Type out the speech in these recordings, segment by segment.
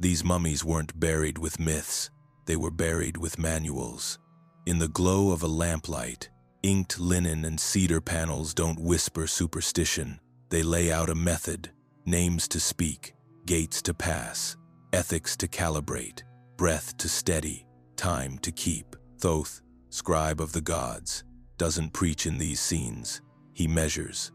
These mummies weren't buried with myths, they were buried with manuals. In the glow of a lamplight, inked linen and cedar panels don't whisper superstition. They lay out a method, names to speak, gates to pass, ethics to calibrate, breath to steady, time to keep. Thoth, scribe of the gods, doesn't preach in these scenes. He measures.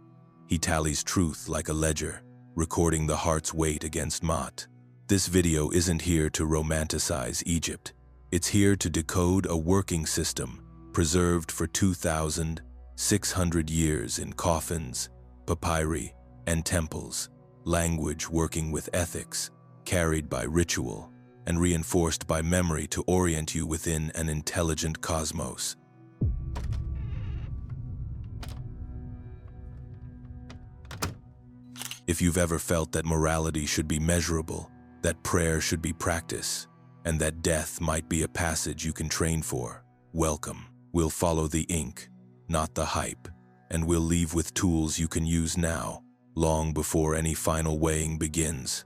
He tallies truth like a ledger, recording the heart's weight against Maat. This video isn't here to romanticize Egypt. It's here to decode a working system preserved for 2,600 years in coffins, papyri, and temples, language working with ethics, carried by ritual, and reinforced by memory to orient you within an intelligent cosmos. If you've ever felt that morality should be measurable, that prayer should be practice, and that death might be a passage you can train for, welcome. We'll follow the ink, not the hype, and we'll leave with tools you can use now, long before any final weighing begins.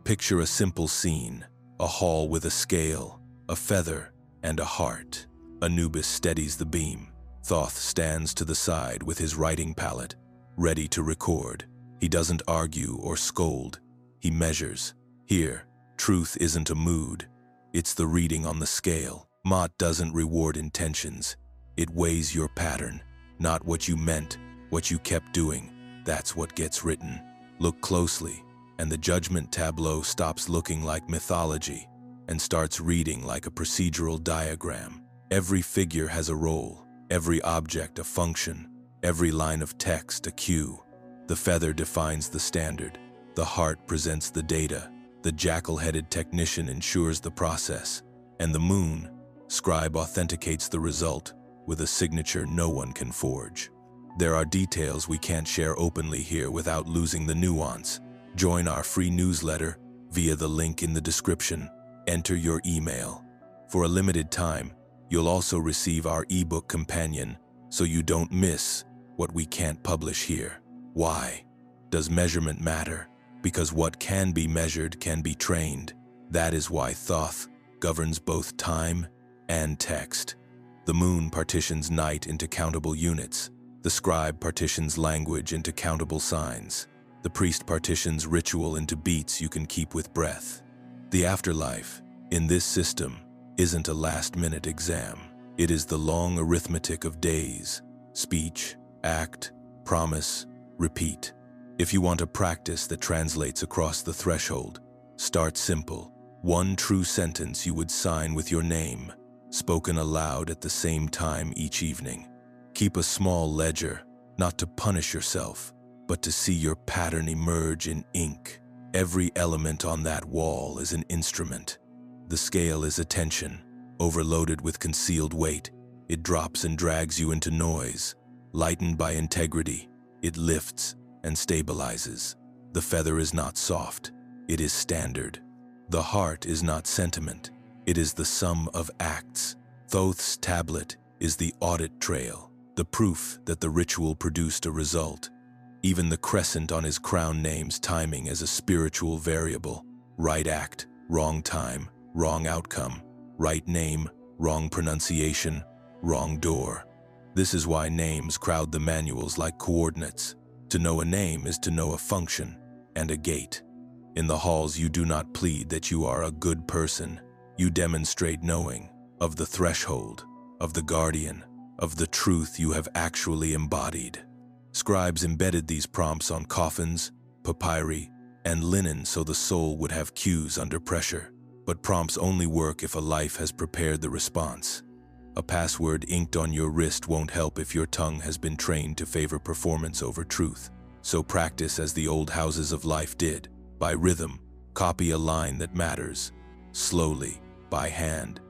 Picture a simple scene, a hall with a scale, a feather, and a heart. Anubis steadies the beam. Thoth stands to the side with his writing palette, ready to record. He doesn't argue or scold. He measures. Here, truth isn't a mood. It's the reading on the scale. Maat doesn't reward intentions. It weighs your pattern, not what you meant, what you kept doing. That's what gets written. Look closely, and the judgment tableau stops looking like mythology and starts reading like a procedural diagram. Every figure has a role, every object a function, every line of text a cue. The feather defines the standard, the heart presents the data, the jackal-headed technician ensures the process, and the moon, scribe authenticates the result with a signature no one can forge. There are details we can't share openly here without losing the nuance. Join our free newsletter via the link in the description. Enter your email. For a limited time, you'll also receive our ebook companion so you don't miss what we can't publish here. Why? Does measurement matter? Because what can be measured can be trained. That is why Thoth governs both time and text. The moon partitions night into countable units. The scribe partitions language into countable signs. The priest partitions ritual into beats you can keep with breath. The afterlife, in this system, isn't a last-minute exam. It is the long arithmetic of days, speech, act, promise, repeat. If you want a practice that translates across the threshold, start simple. One true sentence you would sign with your name, spoken aloud at the same time each evening. Keep a small ledger, not to punish yourself, but to see your pattern emerge in ink. Every element on that wall is an instrument. The scale is attention, overloaded with concealed weight. It drops and drags you into noise. Lightened by integrity, it lifts and stabilizes. The feather is not soft, it is standard. The heart is not sentiment, it is the sum of acts. Thoth's tablet is the audit trail, the proof that the ritual produced a result. Even the crescent on his crown names timing as a spiritual variable. Right act, wrong time, wrong outcome. Right name, wrong pronunciation, wrong door. This is why names crowd the manuals like coordinates. To know a name is to know a function and a gate. In the halls, you do not plead that you are a good person. You demonstrate knowing of the threshold, of the guardian, of the truth you have actually embodied. Scribes embedded these prompts on coffins, papyri, and linen so the soul would have cues under pressure. But prompts only work if a life has prepared the response. A password inked on your wrist won't help if your tongue has been trained to favor performance over truth. So practice as the old houses of life did. By rhythm, copy a line that matters. Slowly, by hand.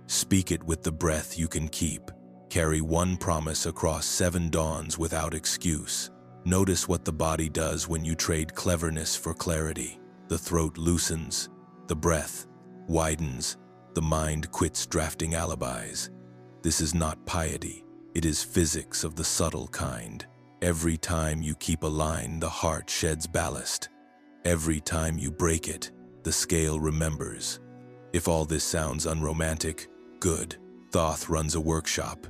Speak it with the breath you can keep. Carry one promise across 7 dawns without excuse. Notice what the body does when you trade cleverness for clarity. The throat loosens. The breath widens. The mind quits drafting alibis. This is not piety. It is physics of the subtle kind. Every time you keep a line, the heart sheds ballast. Every time you break it, the scale remembers. If all this sounds unromantic, good. Thoth runs a workshop,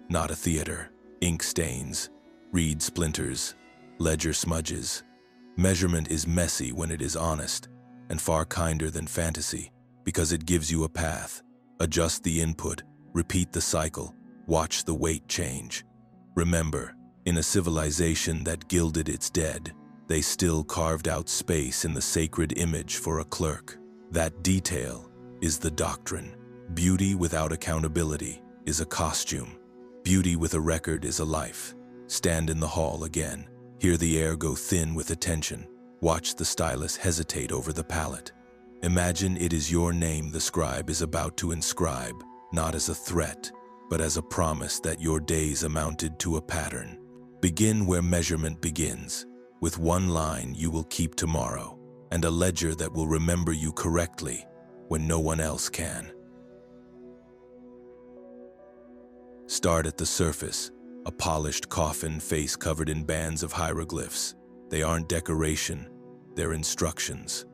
not a theater. Ink stains, reed splinters, ledger smudges. Measurement is messy when it is honest, and far kinder than fantasy, because it gives you a path. Adjust the input, repeat the cycle, watch the weight change. Remember, in a civilization that gilded its dead, they still carved out space in the sacred image for a clerk. That detail is the doctrine. Beauty without accountability is a costume. Beauty with a record is a life. Stand in the hall again. Hear the air go thin with attention. Watch the stylus hesitate over the palette. Imagine it is your name the scribe is about to inscribe, not as a threat, but as a promise that your days amounted to a pattern. Begin where measurement begins. With one line you will keep tomorrow, and a ledger that will remember you correctly when no one else can. Start at the surface, a polished coffin face covered in bands of hieroglyphs. They aren't decoration, they're instructions.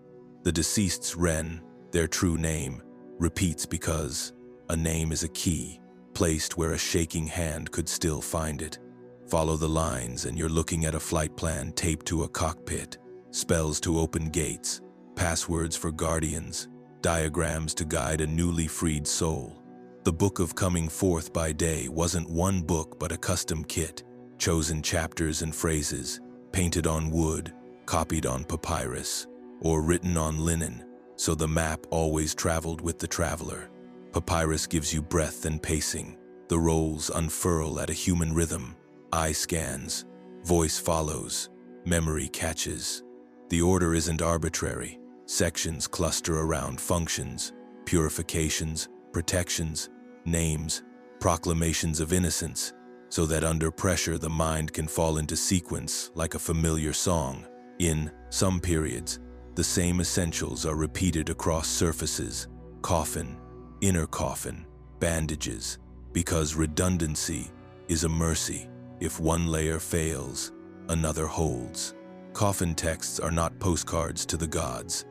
The deceased's Ren, their true name, repeats because a name is a key, placed where a shaking hand could still find it. Follow the lines and you're looking at a flight plan taped to a cockpit, spells to open gates, passwords for guardians, diagrams to guide a newly freed soul. The book of coming forth by day wasn't one book but a custom kit, chosen chapters and phrases, painted on wood, copied on papyrus, or written on linen, so the map always traveled with the traveler. Papyrus gives you breadth and pacing. The rolls unfurl at a human rhythm. Eye scans, voice follows, memory catches. The order isn't arbitrary. Sections cluster around functions, purifications, protections, names, proclamations of innocence, so that under pressure the mind can fall into sequence like a familiar song. In some periods, the same essentials are repeated across surfaces: coffin, inner coffin, bandages, because redundancy is a mercy. If one layer fails, another holds. Coffin texts are not postcards to the gods.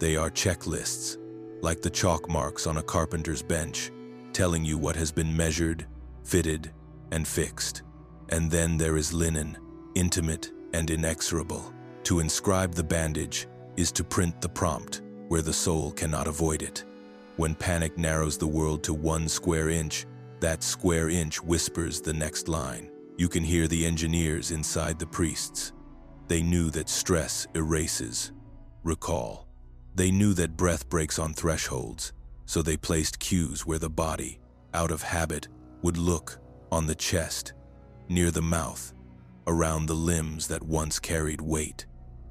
They are checklists, like the chalk marks on a carpenter's bench, telling you what has been measured, fitted, and fixed. And then there is linen, intimate and inexorable. To inscribe the bandage is to print the prompt where the soul cannot avoid it. When panic narrows the world to 1 square inch, that square inch whispers the next line. You can hear the engineers inside the priests. They knew that stress erases. Recall. They knew that breath breaks on thresholds, so they placed cues where the body, out of habit, would look: on the chest, near the mouth, around the limbs that once carried weight.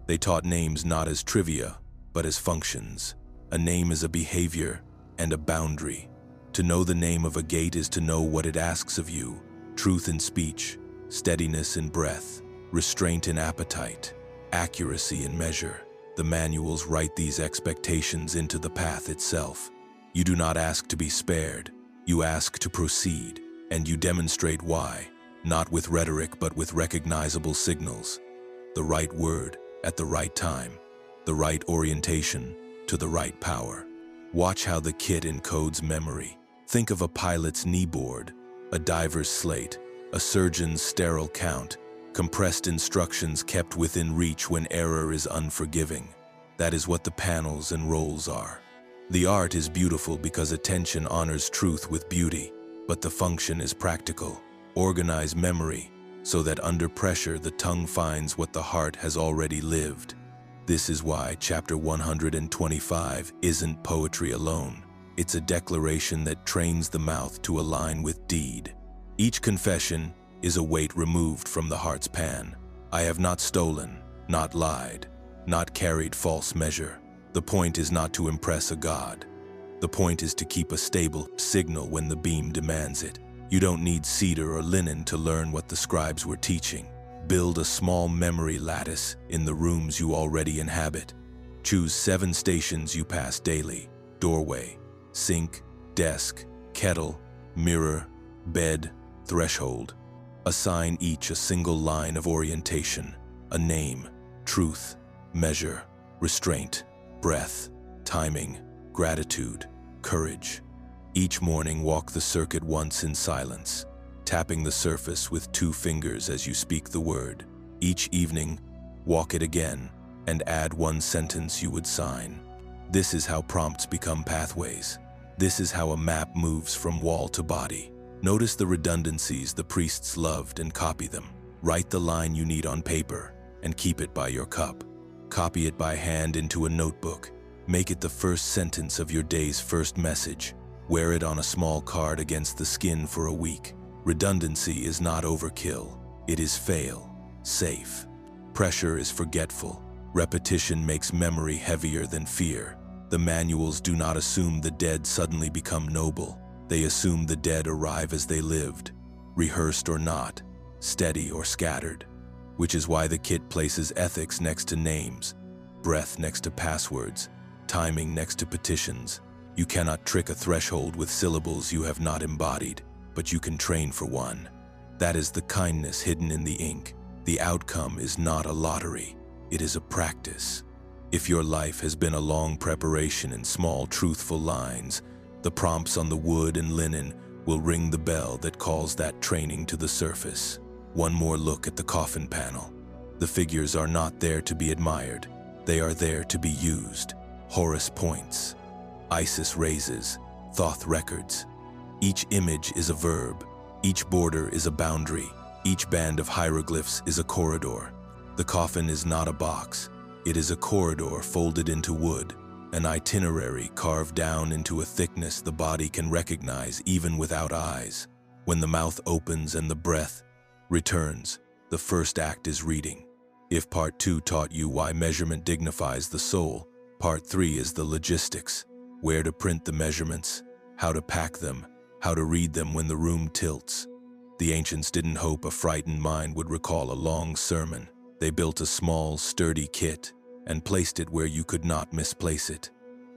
They taught names not as trivia, but as functions. A name is a behavior and a boundary. To know the name of a gate is to know what it asks of you: truth in speech, steadiness in breath, restraint in appetite, accuracy in measure. The manuals write these expectations into the path itself. You do not ask to be spared, you ask to proceed, and you demonstrate why, not with rhetoric but with recognizable signals. The right word at the right time, the right orientation to the right power. Watch how the kit encodes memory. Think of a pilot's kneeboard, a diver's slate, a surgeon's sterile count, compressed instructions kept within reach when error is unforgiving. That is what the panels and rolls are. The art is beautiful because attention honors truth with beauty, but the function is practical. Organize memory so that under pressure the tongue finds what the heart has already lived. This is why chapter 125 isn't poetry alone. It's a declaration that trains the mouth to align with deed. Each confession is a weight removed from the heart's pan. I have not stolen, not lied, not carried false measure. The point is not to impress a god. The point is to keep a stable signal when the beam demands it. You don't need cedar or linen to learn what the scribes were teaching. Build a small memory lattice in the rooms you already inhabit. Choose 7 stations you pass daily: doorway, sink, desk, kettle, mirror, bed, threshold. Assign each a single line of orientation, a name, truth, measure. restraint, breath, timing, gratitude, courage. Each morning, walk the circuit once in silence, tapping the surface with 2 fingers as you speak the word. Each evening, walk it again and add 1 sentence you would sign. This is how prompts become pathways. This is how a map moves from wall to body. Notice the redundancies the priests loved and copy them. Write the line you need on paper and keep it by your cup. Copy it by hand into a notebook. Make it the first sentence of your day's first message. Wear it on a small card against the skin for a week. Redundancy is not overkill. It is safe. Pressure is forgetful. Repetition makes memory heavier than fear. The manuals do not assume the dead suddenly become noble. They assume the dead arrive as they lived, rehearsed or not, steady or scattered. Which is why the kit places ethics next to names, breath next to passwords, timing next to petitions. You cannot trick a threshold with syllables you have not embodied, but you can train for one. That is the kindness hidden in the ink. The outcome is not a lottery, it is a practice. If your life has been a long preparation in small, truthful lines, the prompts on the wood and linen will ring the bell that calls that training to the surface. One more look at the coffin panel. The figures are not there to be admired. They are there to be used. Horus points. Isis raises. Thoth records. Each image is a verb. Each border is a boundary. Each band of hieroglyphs is a corridor. The coffin is not a box. It is a corridor folded into wood, an itinerary carved down into a thickness the body can recognize even without eyes. When the mouth opens and the breath returns, the first act is reading. If part 2 taught you why measurement dignifies the soul, part 3 is the logistics: where to print the measurements, how to pack them, how to read them when the room tilts. The ancients didn't hope a frightened mind would recall a long sermon. They built a small, sturdy kit and placed it where you could not misplace it.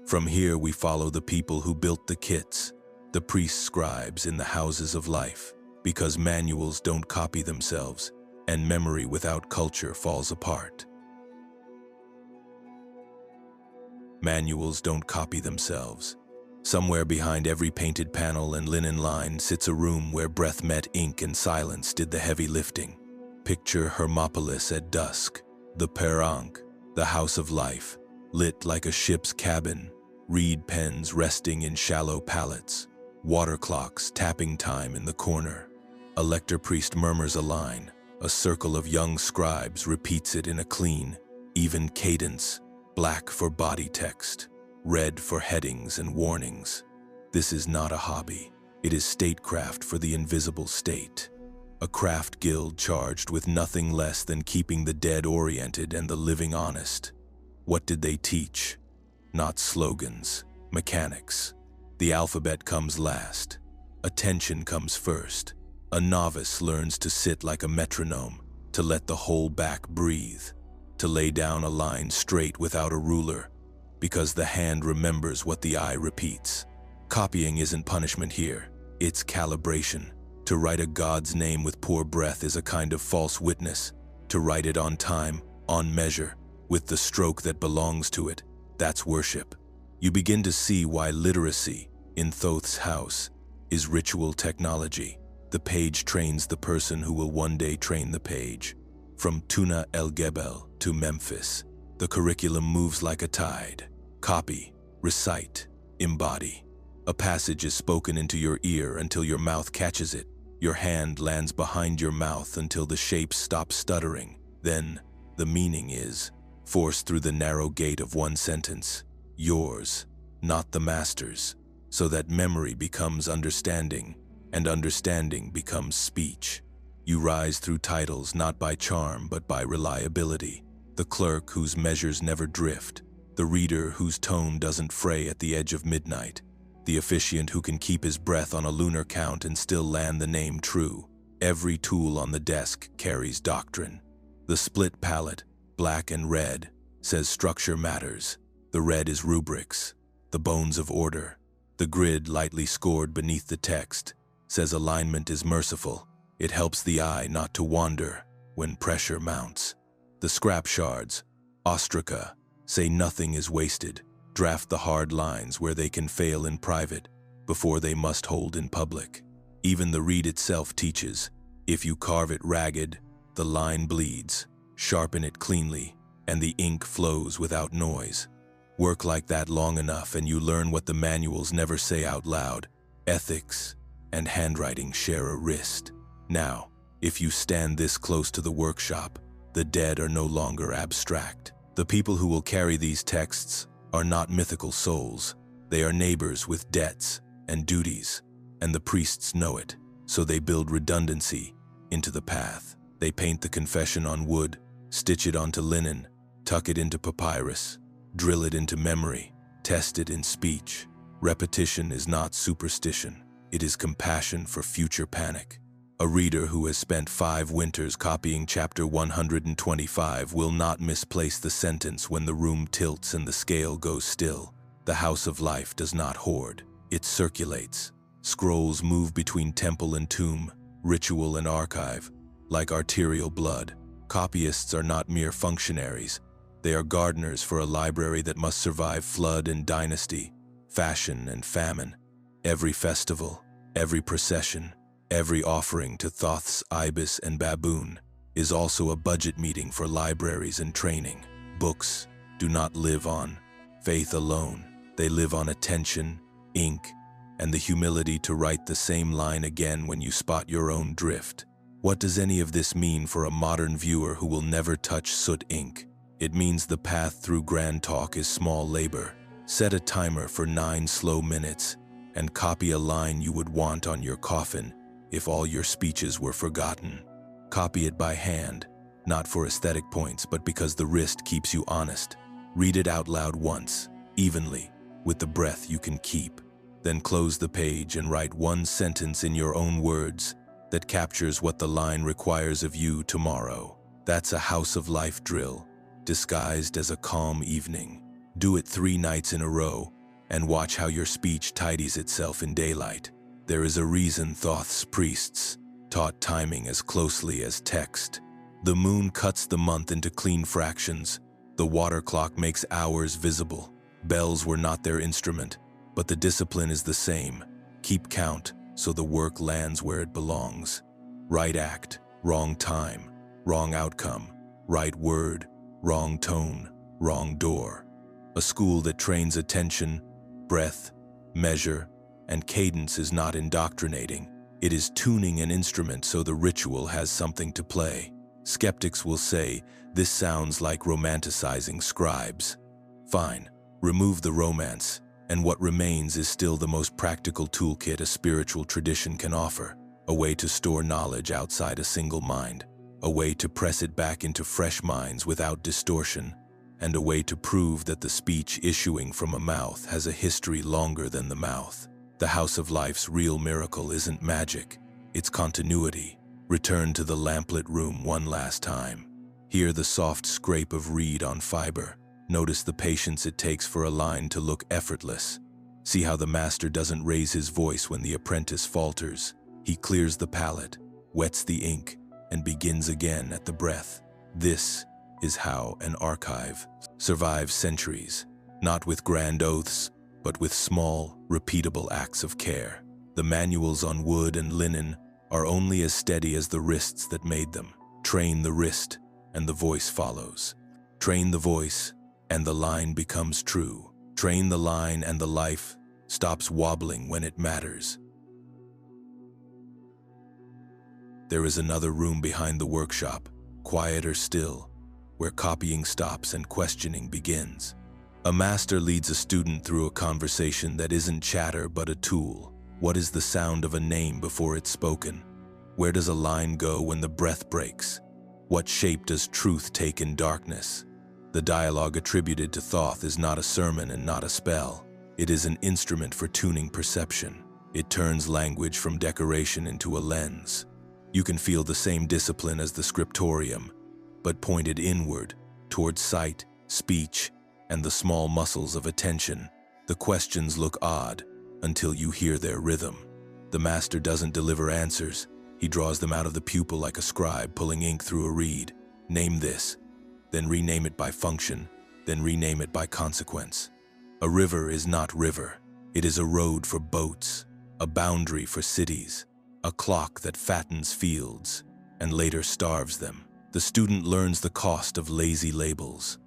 From here we follow the people who built the kits, the priest scribes in the houses of life, because manuals don't copy themselves, and memory without culture falls apart. Manuals don't copy themselves. Somewhere behind every painted panel and linen line sits a room where breath met ink and silence did the heavy lifting. Picture Hermopolis at dusk, the Perank, the house of life, lit like a ship's cabin, reed pens resting in shallow pallets, water clocks tapping time in the corner. A lector priest murmurs a line. A circle of young scribes repeats it in a clean, even cadence, black for body text, red for headings and warnings. This is not a hobby. It is statecraft for the invisible state. A craft guild charged with nothing less than keeping the dead oriented and the living honest. What did they teach? Not slogans, mechanics. The alphabet comes last. Attention comes first. A novice learns to sit like a metronome, to let the whole back breathe, to lay down a line straight without a ruler, because the hand remembers what the eye repeats. Copying isn't punishment here, it's calibration. To write a god's name with poor breath is a kind of false witness. To write it on time, on measure, with the stroke that belongs to it, that's worship. You begin to see why literacy, in Thoth's house, is ritual technology. The page trains the person who will one day train the page. From Tuna el Gebel to Memphis, the curriculum moves like a tide. Copy, recite, embody. A passage is spoken into your ear until your mouth catches it. Your hand lands behind your mouth until the shapes stop stuttering. Then, the meaning is forced through the narrow gate of one sentence. Yours, not the master's. So that memory becomes understanding, and understanding becomes speech. You rise through titles not by charm but by reliability. The clerk whose measures never drift. The reader whose tone doesn't fray at the edge of midnight. The officiant who can keep his breath on a lunar count and still land the name true. Every tool on the desk carries doctrine. The split palette, black and red, says structure matters. The red is rubrics, the bones of order. The grid lightly scored beneath the text says alignment is merciful. It helps the eye not to wander when pressure mounts. The scrap shards, ostraca, Say nothing is wasted. Draft the hard lines where they can fail in private before they must hold in public. Even the reed itself teaches. If you carve it ragged, the line bleeds. Sharpen it cleanly, and the ink flows without noise. Work like that long enough and you learn what the manuals never say out loud. Ethics and handwriting share a wrist. Now, if you stand this close to the workshop, the dead are no longer abstract. The people who will carry these texts are not mythical souls. They are neighbors with debts and duties, and the priests know it, so they build redundancy into the path. They paint the confession on wood, stitch it onto linen, tuck it into papyrus, drill it into memory, test it in speech. Repetition is not superstition. It is compassion for future panic. A reader who has spent 5 winters copying chapter 125 will not misplace the sentence when the room tilts and the scale goes still. The House of Life does not hoard. It circulates. Scrolls move between temple and tomb, ritual and archive, like arterial blood. Copyists are not mere functionaries. They are gardeners for a library that must survive flood and dynasty, fashion and famine. Every festival, every procession, every offering to Thoth's ibis and baboon is also a budget meeting for libraries and training. Books do not live on faith alone. They live on attention, ink, and the humility to write the same line again when you spot your own drift. What does any of this mean for a modern viewer who will never touch soot ink? It means the path through grand talk is small labor. Set a timer for 9 slow minutes and copy a line you would want on your coffin if all your speeches were forgotten. Copy it by hand, not for aesthetic points, but because the wrist keeps you honest. Read it out loud once, evenly, with the breath you can keep. Then close the page and write 1 sentence in your own words that captures what the line requires of you tomorrow. That's a House of Life drill, disguised as a calm evening. Do it 3 nights in a row, and watch how your speech tidies itself in daylight. There is a reason Thoth's priests taught timing as closely as text. The moon cuts the month into clean fractions. The water clock makes hours visible. Bells were not their instrument, but the discipline is the same. Keep count so the work lands where it belongs. Right act, wrong time, wrong outcome. Right word, wrong tone, wrong door. A school that trains attention, breath, measure, and cadence is not indoctrinating. It is tuning an instrument so the ritual has something to play. Skeptics will say, this sounds like romanticizing scribes. Fine, remove the romance, and what remains is still the most practical toolkit a spiritual tradition can offer. A way to store knowledge outside a single mind. A way to press it back into fresh minds without distortion. And a way to prove that the speech issuing from a mouth has a history longer than the mouth. The House of Life's real miracle isn't magic, it's continuity. Return to the lamplit room one last time. Hear the soft scrape of reed on fiber. Notice the patience it takes for a line to look effortless. See how the master doesn't raise his voice when the apprentice falters. He clears the palette, wets the ink, and begins again at the breath. This is how an archive survives centuries, not with grand oaths, but with small, repeatable acts of care. The manuals on wood and linen are only as steady as the wrists that made them. Train the wrist, and the voice follows. Train the voice, and the line becomes true. Train the line, and the life stops wobbling when it matters. There is another room behind the workshop, quieter still, where copying stops and questioning begins. A master leads a student through a conversation that isn't chatter but a tool. What is the sound of a name before it's spoken? Where does a line go when the breath breaks? What shape does truth take in darkness? The dialogue attributed to Thoth is not a sermon and not a spell. It is an instrument for tuning perception. It turns language from decoration into a lens. You can feel the same discipline as the scriptorium, but pointed inward, towards sight, speech, and the small muscles of attention. The questions look odd until you hear their rhythm. The master doesn't deliver answers. He draws them out of the pupil like a scribe pulling ink through a reed. Name this, then rename it by function, then rename it by consequence. A river is not river. It is a road for boats, a boundary for cities, a clock that fattens fields and later starves them. The student learns the cost of lazy labels.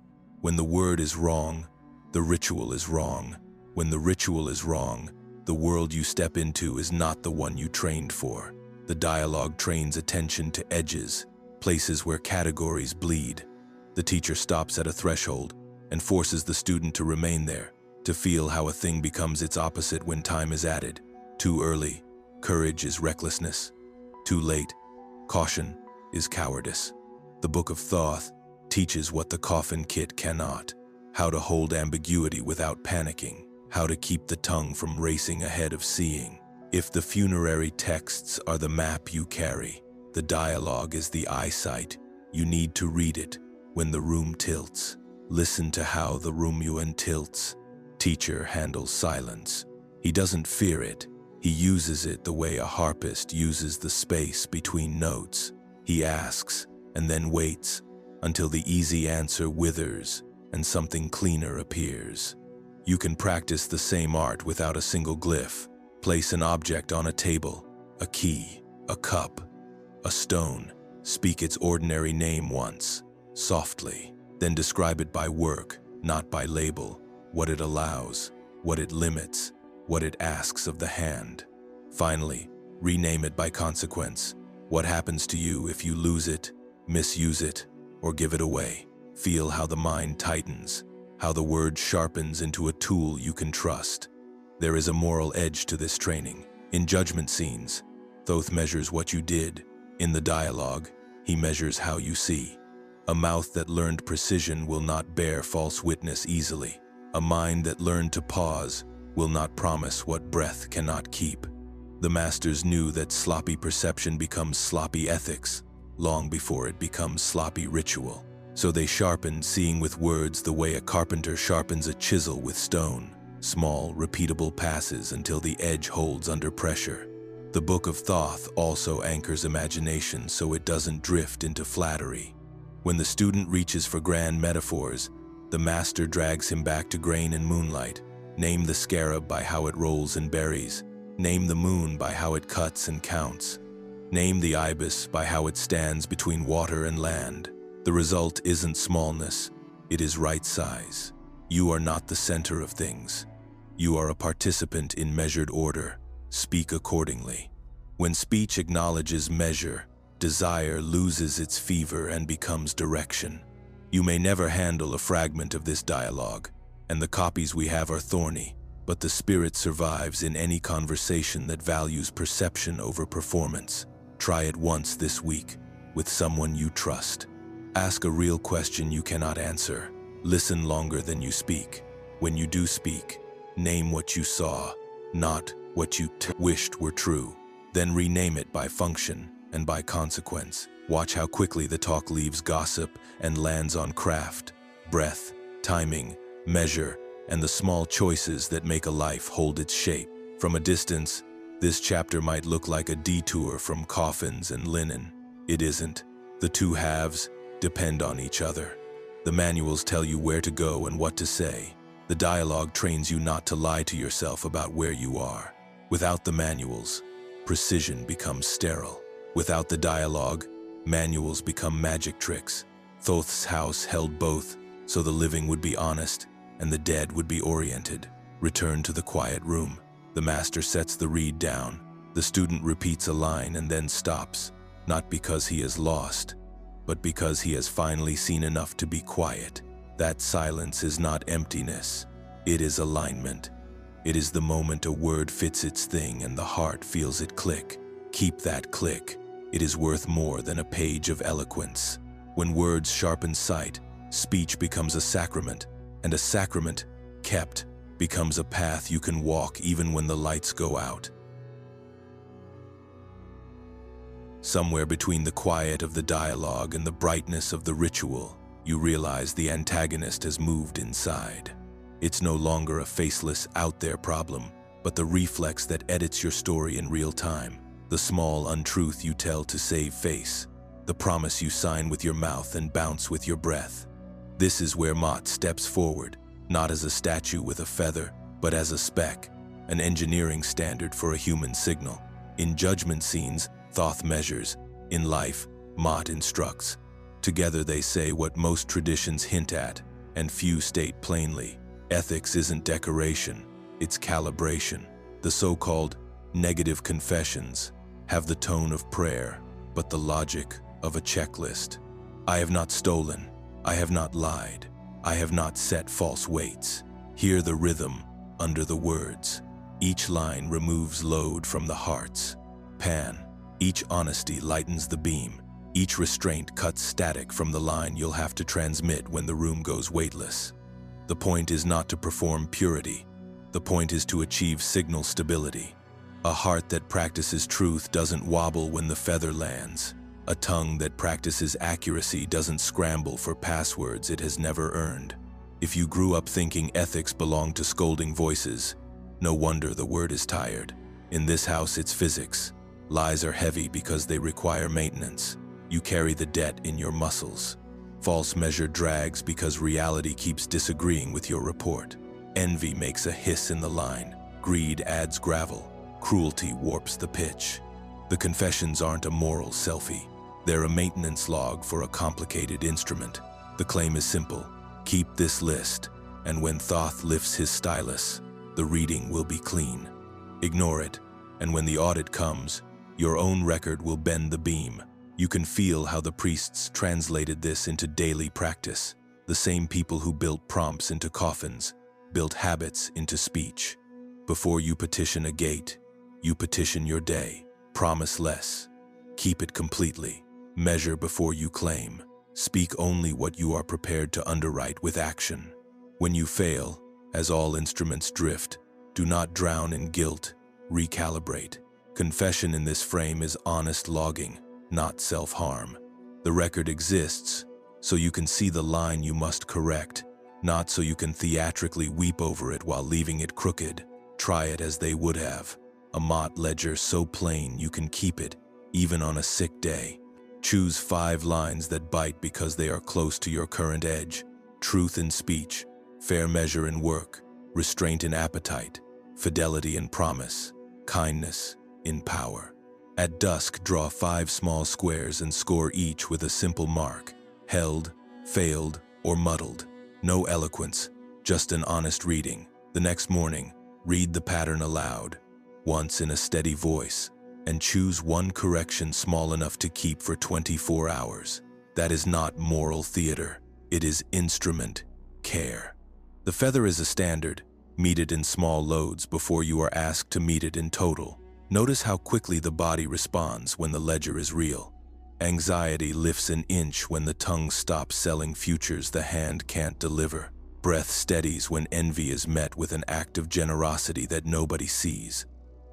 When the word is wrong, the ritual is wrong. When the ritual is wrong, the world you step into is not the one you trained for. The dialogue trains attention to edges, places where categories bleed. The teacher stops at a threshold and forces the student to remain there, to feel how a thing becomes its opposite when time is added. Too early, courage is recklessness. Too late, caution is cowardice. The Book of Thoth teaches what the coffin kit cannot: how to hold ambiguity without panicking, how to keep the tongue from racing ahead of seeing. If the funerary texts are the map you carry, the dialogue is the eyesight. You need to read it when the room tilts. Listen to how the Romulan tilts. Teacher handles silence. He doesn't fear it. He uses it the way a harpist uses the space between notes. He asks and then waits until the easy answer withers and something cleaner appears. You can practice the same art without a single glyph. Place an object on a table, a key, a cup, a stone. Speak its ordinary name once, softly. Then describe it by work, not by label. What it allows, what it limits, what it asks of the hand. Finally, rename it by consequence. What happens to you if you lose it, misuse it, or give it away? Feel how the mind tightens, how the word sharpens into a tool you can trust. There is a moral edge to this training. In judgment scenes, Thoth measures what you did. In the dialogue, he measures how you see. A mouth that learned precision will not bear false witness easily. A mind that learned to pause will not promise what breath cannot keep. The masters knew that sloppy perception becomes sloppy ethics long before it becomes sloppy ritual. So they sharpened seeing with words the way a carpenter sharpens a chisel with stone. Small, repeatable passes until the edge holds under pressure. The Book of Thoth also anchors imagination so it doesn't drift into flattery. When the student reaches for grand metaphors, the master drags him back to grain and moonlight. Name the scarab by how it rolls and berries. Name the moon by how it cuts and counts. Name the ibis by how it stands between water and land. The result isn't smallness, it is right size. You are not the center of things. You are a participant in measured order. Speak accordingly. When speech acknowledges measure, desire loses its fever and becomes direction. You may never handle a fragment of this dialogue, and the copies we have are thorny, but the spirit survives in any conversation that values perception over performance. Try it once this week, with someone you trust. Ask a real question you cannot answer. Listen longer than you speak. When you do speak, name what you saw, not what you wished were true. Then rename it by function and by consequence. Watch how quickly the talk leaves gossip and lands on craft, breath, timing, measure, and the small choices that make a life hold its shape. From a distance, this chapter might look like a detour from coffins and linen. It isn't. The two halves depend on each other. The manuals tell you where to go and what to say. The dialogue trains you not to lie to yourself about where you are. Without the manuals, precision becomes sterile. Without the dialogue, manuals become magic tricks. Thoth's house held both, so the living would be honest and the dead would be oriented. Return to the quiet room. The master sets the reed down. The student repeats a line and then stops, not because he is lost, but because he has finally seen enough to be quiet. That silence is not emptiness. It is alignment. It is the moment a word fits its thing and the heart feels it click. Keep that click. It is worth more than a page of eloquence. When words sharpen sight, speech becomes a sacrament, and a sacrament, kept, becomes a path you can walk even when the lights go out. Somewhere between the quiet of the dialogue and the brightness of the ritual, you realize the antagonist has moved inside. It's no longer a faceless, out-there problem, but the reflex that edits your story in real time. The small untruth you tell to save face. The promise you sign with your mouth and bounce with your breath. This is where Maat steps forward, not as a statue with a feather, but as a spec, an engineering standard for a human signal. In judgment scenes, Thoth measures. In life, Maat instructs. Together they say what most traditions hint at, and few state plainly. Ethics isn't decoration, it's calibration. The so-called negative confessions have the tone of prayer, but the logic of a checklist. I have not stolen, I have not lied, I have not set false weights. Hear the rhythm under the words. Each line removes load from the hearts. Pan. Each honesty lightens the beam. Each restraint cuts static from the line you'll have to transmit when the room goes weightless. The point is not to perform purity. The point is to achieve signal stability. A heart that practices truth doesn't wobble when the feather lands. A tongue that practices accuracy doesn't scramble for passwords it has never earned. If you grew up thinking ethics belonged to scolding voices, no wonder the word is tired. In this house, it's physics. Lies are heavy because they require maintenance. You carry the debt in your muscles. False measure drags because reality keeps disagreeing with your report. Envy makes a hiss in the line. Greed adds gravel. Cruelty warps the pitch. The confessions aren't a moral selfie. They're a maintenance log for a complicated instrument. The claim is simple. Keep this list, and when Thoth lifts his stylus, the reading will be clean. Ignore it, and when the audit comes, your own record will bend the beam. You can feel how the priests translated this into daily practice. The same people who built prompts into coffins, built habits into speech. Before you petition a gate, you petition your day. Promise less. Keep it completely. Measure before you claim. Speak only what you are prepared to underwrite with action. When you fail, as all instruments drift, do not drown in guilt. Recalibrate. Confession in this frame is honest logging, not self-harm. The record exists so you can see the line you must correct, not so you can theatrically weep over it while leaving it crooked. Try it as they would have. A Maat ledger so plain you can keep it, even on a sick day. Choose 5 lines that bite because they are close to your current edge. Truth in speech, fair measure in work, restraint in appetite, fidelity in promise, kindness in power. At dusk, draw 5 small squares and score each with a simple mark. Held, failed, or muddled. No eloquence, just an honest reading. The next morning, read the pattern aloud, once in a steady voice, and choose one correction small enough to keep for 24 hours. That is not moral theater. It is instrument care. The feather is a standard. Meet it in small loads before you are asked to meet it in total. Notice how quickly the body responds when the ledger is real. Anxiety lifts an inch when the tongue stops selling futures the hand can't deliver. Breath steadies when envy is met with an act of generosity that nobody sees.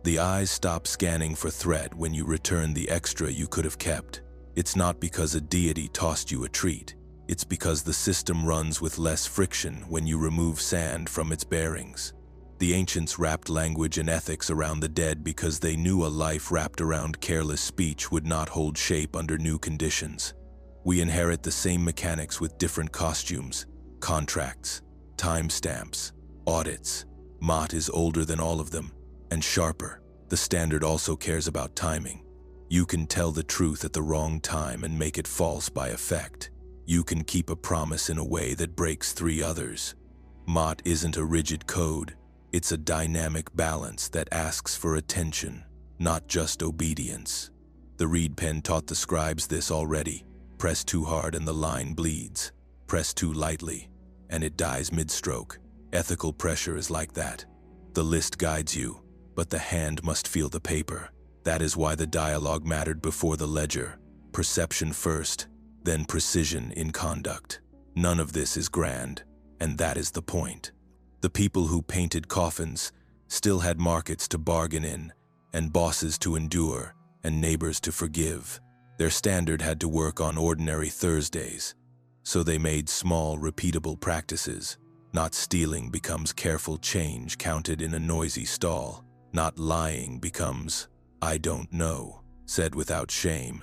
The eyes stop scanning for threat when you return the extra you could have kept. It's not because a deity tossed you a treat. It's because the system runs with less friction when you remove sand from its bearings. The ancients wrapped language and ethics around the dead because they knew a life wrapped around careless speech would not hold shape under new conditions. We inherit the same mechanics with different costumes, contracts, timestamps, audits. Maat is older than all of them, and sharper. The standard also cares about timing. You can tell the truth at the wrong time and make it false by effect. You can keep a promise in a way that breaks 3 others. Maat isn't a rigid code. It's a dynamic balance that asks for attention, not just obedience. The reed pen taught the scribes this already. Press too hard and the line bleeds. Press too lightly, and it dies mid-stroke. Ethical pressure is like that. The list guides you, but the hand must feel the paper. That is why the dialogue mattered before the ledger. Perception first, then precision in conduct. None of this is grand, and that is the point. The people who painted coffins still had markets to bargain in, and bosses to endure, and neighbors to forgive. Their standard had to work on ordinary Thursdays, so they made small, repeatable practices. Not stealing becomes careful change counted in a noisy stall. Not lying becomes, I don't know, said without shame.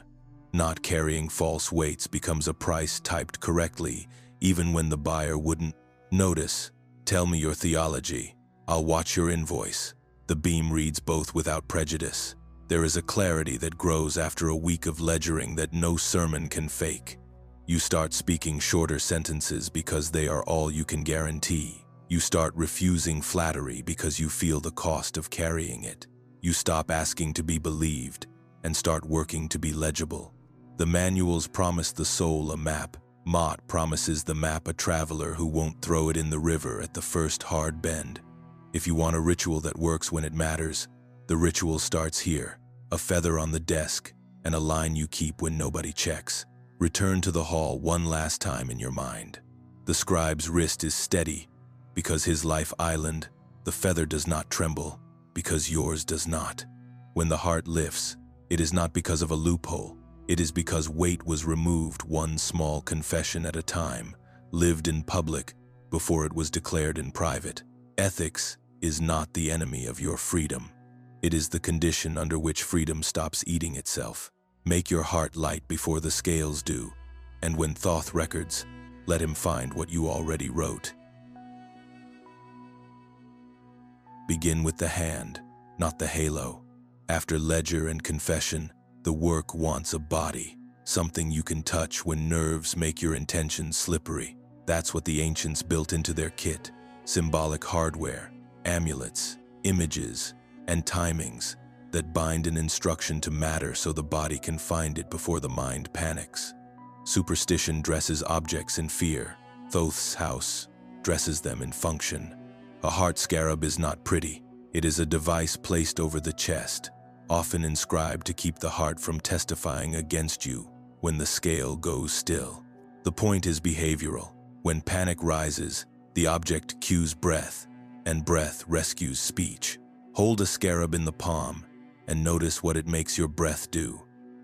Not carrying false weights becomes a price typed correctly even when the buyer wouldn't. Notice, tell me your theology. I'll watch your invoice. The beam reads both without prejudice. There is a clarity that grows after a week of ledgering that no sermon can fake. You start speaking shorter sentences because they are all you can guarantee. You start refusing flattery because you feel the cost of carrying it. You stop asking to be believed and start working to be legible. The manuals promise the soul a map. Maat promises the map a traveler who won't throw it in the river at the first hard bend. If you want a ritual that works when it matters, the ritual starts here. A feather on the desk and a line you keep when nobody checks. Return to the hall one last time in your mind. The scribe's wrist is steady because his life island. The feather does not tremble because yours does not. When the heart lifts, it is not because of a loophole. It is because weight was removed one small confession at a time, lived in public before it was declared in private. Ethics is not the enemy of your freedom. It is the condition under which freedom stops eating itself. Make your heart light before the scales do, and when Thoth records, let him find what you already wrote. Begin with the hand, not the halo. After ledger and confession, the work wants a body, something you can touch when nerves make your intentions slippery. That's what the ancients built into their kit. Symbolic hardware, amulets, images, and timings that bind an instruction to matter so the body can find it before the mind panics. Superstition dresses objects in fear. Thoth's house dresses them in function. A heart scarab is not pretty. It is a device placed over the chest, often inscribed to keep the heart from testifying against you when the scale goes still. The point is behavioral. When panic rises, the object cues breath, and breath rescues speech. Hold a scarab in the palm and notice what it makes your breath do.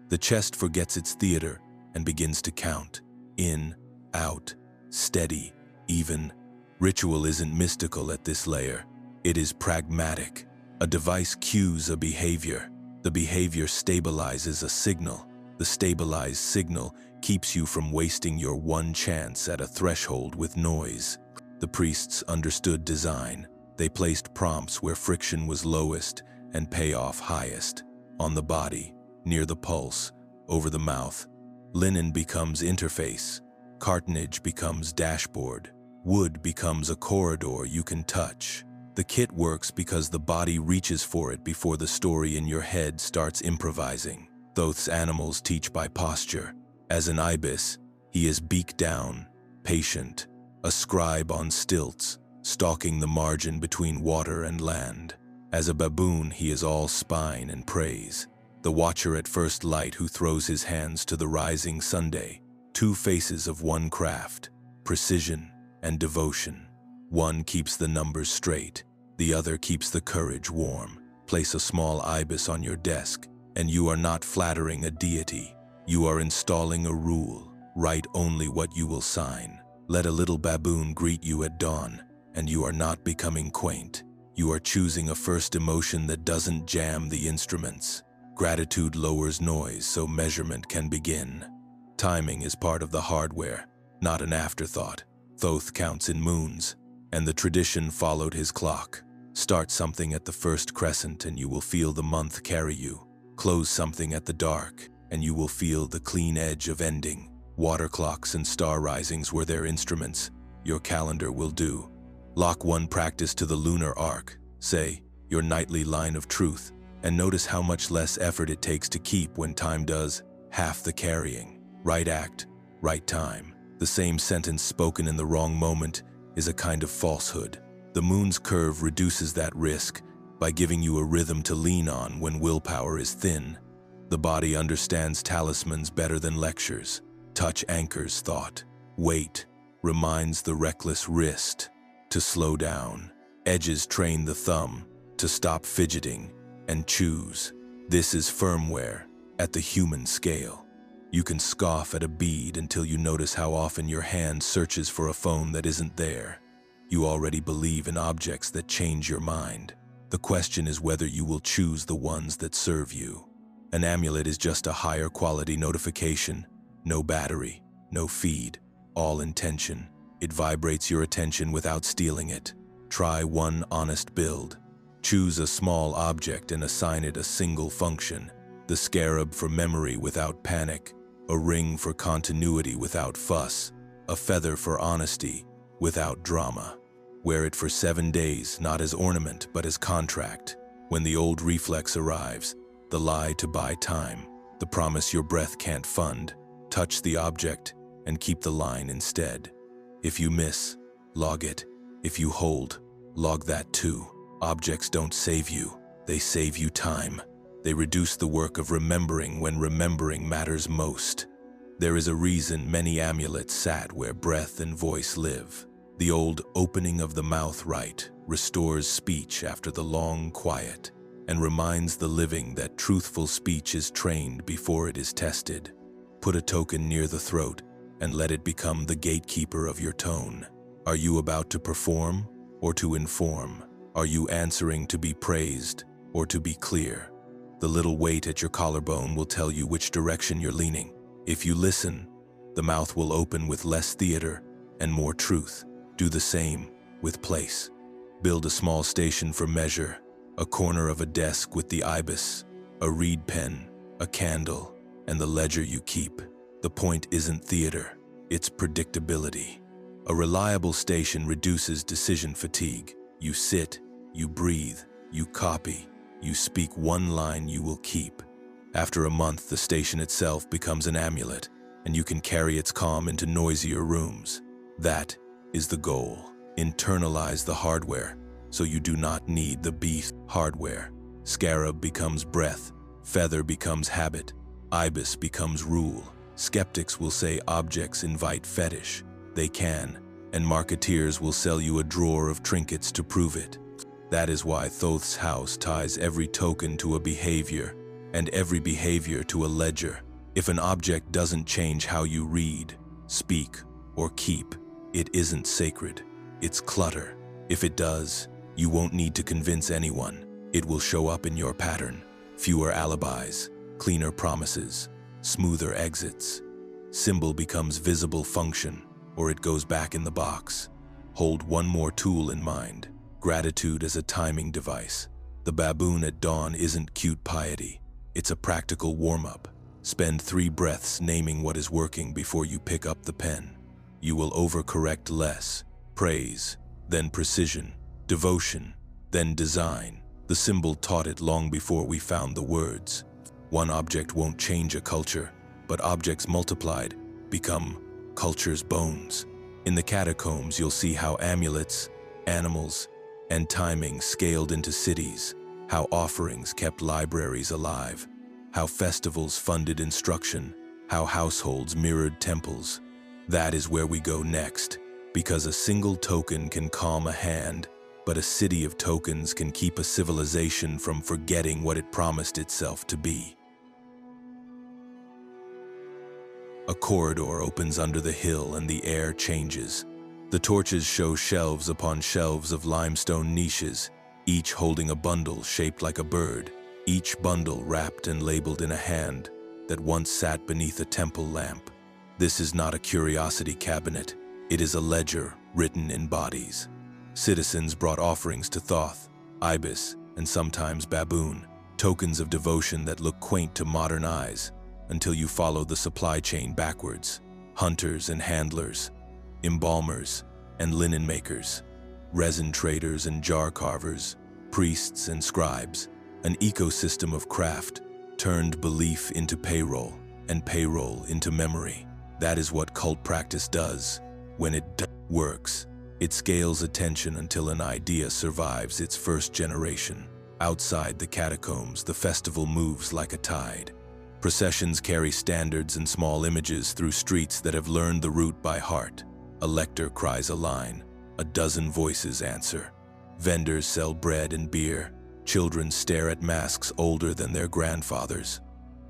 The chest forgets its theater and begins to count. In, out, steady, even. Ritual isn't mystical at this layer. It is pragmatic. A device cues a behavior. The behavior stabilizes a signal. The stabilized signal keeps you from wasting your one chance at a threshold with noise. The priests understood design. They placed prompts where friction was lowest and payoff highest. On the body, near the pulse, over the mouth. Linen becomes interface. Cartonnage becomes dashboard. Wood becomes a corridor you can touch. The kit works because the body reaches for it before the story in your head starts improvising. Thoth's animals teach by posture. As an ibis, he is beak down, patient, a scribe on stilts, stalking the margin between water and land. As a baboon, he is all spine and praise, the watcher at first light who throws his hands to the rising Sunday. Two faces of one craft, precision and devotion. One keeps the numbers straight, the other keeps the courage warm. Place a small ibis on your desk, and you are not flattering a deity. You are installing a rule. Write only what you will sign. Let a little baboon greet you at dawn, and you are not becoming quaint. You are choosing a first emotion that doesn't jam the instruments. Gratitude lowers noise so measurement can begin. Timing is part of the hardware, not an afterthought. Thoth counts in moons, and the tradition followed his clock. Start something at the first crescent and you will feel the month carry you. Close something at the dark and you will feel the clean edge of ending. Water clocks and star risings were their instruments. Your calendar will do. Lock one practice to the lunar arc, say, your nightly line of truth, and notice how much less effort it takes to keep when time does half the carrying. Right act, right time. The same sentence spoken in the wrong moment is a kind of falsehood. The moon's curve reduces that risk by giving you a rhythm to lean on when willpower is thin. The body understands talismans better than lectures. Touch anchors thought. Weight reminds the reckless wrist to slow down. Edges train the thumb to stop fidgeting and choose. This is firmware at the human scale. You can scoff at a bead until you notice how often your hand searches for a phone that isn't there. You already believe in objects that change your mind. The question is whether you will choose the ones that serve you. An amulet is just a higher quality notification. No battery, no feed, all intention. It vibrates your attention without stealing it. Try one honest build. Choose a small object and assign it a single function. The scarab for memory without panic, a ring for continuity without fuss, a feather for honesty without drama. Wear it for 7 days, not as ornament, but as contract. When the old reflex arrives, the lie to buy time, the promise your breath can't fund, touch the object and keep the line instead. If you miss, log it. If you hold, log that too. Objects don't save you, they save you time. They reduce the work of remembering when remembering matters most. There is a reason many amulets sat where breath and voice live. The old opening of the mouth rite restores speech after the long quiet and reminds the living that truthful speech is trained before it is tested. Put a token near the throat and let it become the gatekeeper of your tone. Are you about to perform or to inform? Are you answering to be praised or to be clear? The little weight at your collarbone will tell you which direction you're leaning. If you listen, the mouth will open with less theater and more truth. Do the same with place. Build a small station for measure, a corner of a desk with the ibis, a reed pen, a candle, and the ledger you keep. The point isn't theater, it's predictability. A reliable station reduces decision fatigue. You sit, you breathe, you copy, you speak one line you will keep. After a month, the station itself becomes an amulet, and you can carry its calm into noisier rooms. That is the goal. Internalize the hardware, so you do not need the beast hardware. Scarab becomes breath, feather becomes habit, ibis becomes rule. Skeptics will say objects invite fetish. They can, and marketeers will sell you a drawer of trinkets to prove it. That is why Thoth's house ties every token to a behavior, and every behavior to a ledger. If an object doesn't change how you read, speak, or keep, it isn't sacred. It's clutter. If it does, you won't need to convince anyone. It will show up in your pattern. Fewer alibis, cleaner promises, smoother exits. Symbol becomes visible function, or it goes back in the box. Hold one more tool in mind. Gratitude as a timing device. The baboon at dawn isn't cute piety. It's a practical warm-up. Spend 3 breaths naming what is working before you pick up the pen. You will overcorrect less. Praise, then precision, devotion, then design. The symbol taught it long before we found the words. One object won't change a culture, but objects multiplied become culture's bones. In the catacombs, you'll see how amulets, animals, and timing scaled into cities, how offerings kept libraries alive, how festivals funded instruction, how households mirrored temples. That is where we go next, because a single token can calm a hand, but a city of tokens can keep a civilization from forgetting what it promised itself to be. A corridor opens under the hill and the air changes. The torches show shelves upon shelves of limestone niches, each holding a bundle shaped like a bird, each bundle wrapped and labeled in a hand that once sat beneath a temple lamp. This is not a curiosity cabinet. It is a ledger written in bodies. Citizens brought offerings to Thoth, ibis, and sometimes baboon, tokens of devotion that look quaint to modern eyes, until you follow the supply chain backwards. Hunters and handlers, embalmers and linen makers, resin traders and jar carvers, priests and scribes, an ecosystem of craft turned belief into payroll and payroll into memory. That is what cult practice does. When it works, it scales attention until an idea survives its first generation. Outside the catacombs, the festival moves like a tide. Processions carry standards and small images through streets that have learned the route by heart. A lector cries a line, a dozen voices answer. Vendors sell bread and beer. Children stare at masks older than their grandfathers.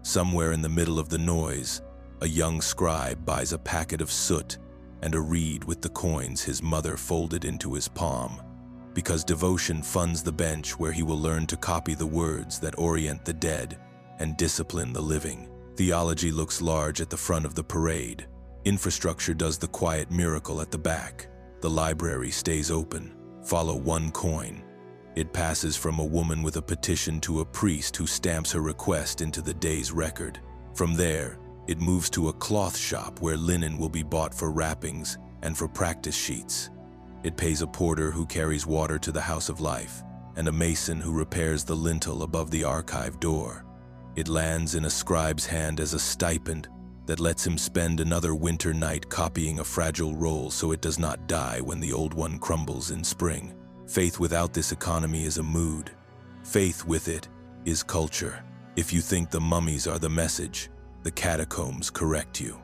Somewhere in the middle of the noise, a young scribe buys a packet of soot and a reed with the coins his mother folded into his palm. Because devotion funds the bench where he will learn to copy the words that orient the dead and discipline the living. Theology looks large at the front of the parade. Infrastructure does the quiet miracle at the back. The library stays open. Follow one coin. It passes from a woman with a petition to a priest who stamps her request into the day's record. From there, it moves to a cloth shop where linen will be bought for wrappings and for practice sheets. It pays a porter who carries water to the House of Life and a mason who repairs the lintel above the archive door. It lands in a scribe's hand as a stipend that lets him spend another winter night copying a fragile roll so it does not die when the old one crumbles in spring. Faith without this economy is a mood. Faith with it is culture. If you think the mummies are the message, the catacombs correct you.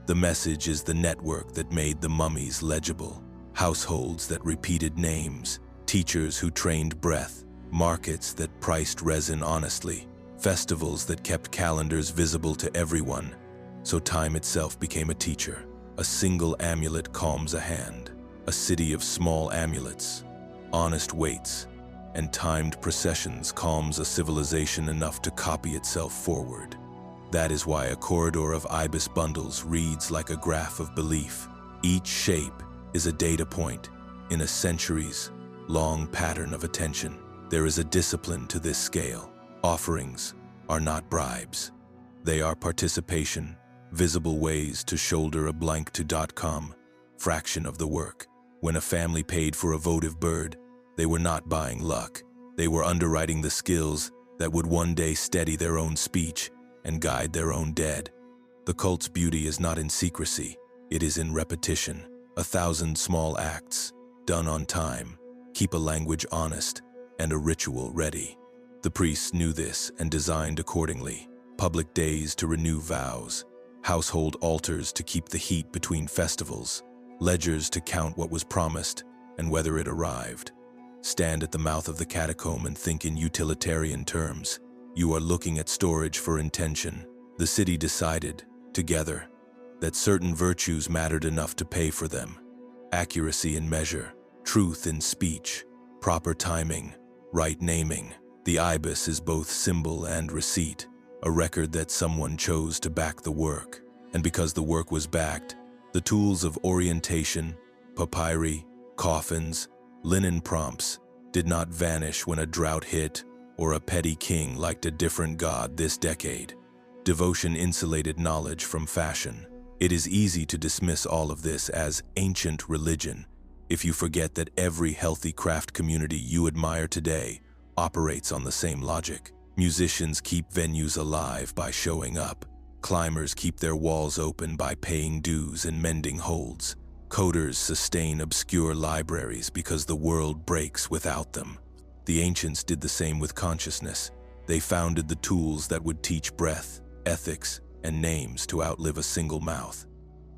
The message is the network that made the mummies legible. Households that repeated names, teachers who trained breath, markets that priced resin honestly, festivals that kept calendars visible to everyone. So time itself became a teacher. A single amulet calms a hand. A city of small amulets, honest weights, and timed processions calms a civilization enough to copy itself forward. That is why a corridor of ibis bundles reads like a graph of belief. Each shape is a data point in a centuries-long pattern of attention. There is a discipline to this scale. Offerings are not bribes. They are participation, visible ways to shoulder a blank to .com fraction of the work. When a family paid for a votive bird, they were not buying luck. They were underwriting the skills that would one day steady their own speech and guide their own dead. The cult's beauty is not in secrecy, it is in repetition. 1,000 small acts, done on time, keep a language honest and a ritual ready. The priests knew this and designed accordingly. Public days to renew vows, household altars to keep the heat between festivals, ledgers to count what was promised and whether it arrived. Stand at the mouth of the catacomb and think in utilitarian terms. You are looking at storage for intention. The city decided, together, that certain virtues mattered enough to pay for them. Accuracy in measure, truth in speech, proper timing, right naming. The ibis is both symbol and receipt, a record that someone chose to back the work. And because the work was backed, the tools of orientation, papyri, coffins, linen prompts did not vanish when a drought hit or a petty king liked a different god this decade. Devotion insulated knowledge from fashion. It is easy to dismiss all of this as ancient religion if you forget that every healthy craft community you admire today operates on the same logic. Musicians keep venues alive by showing up. Climbers keep their walls open by paying dues and mending holds. Coders sustain obscure libraries because the world breaks without them. The ancients did the same with consciousness. They founded the tools that would teach breath, ethics, and names to outlive a single mouth.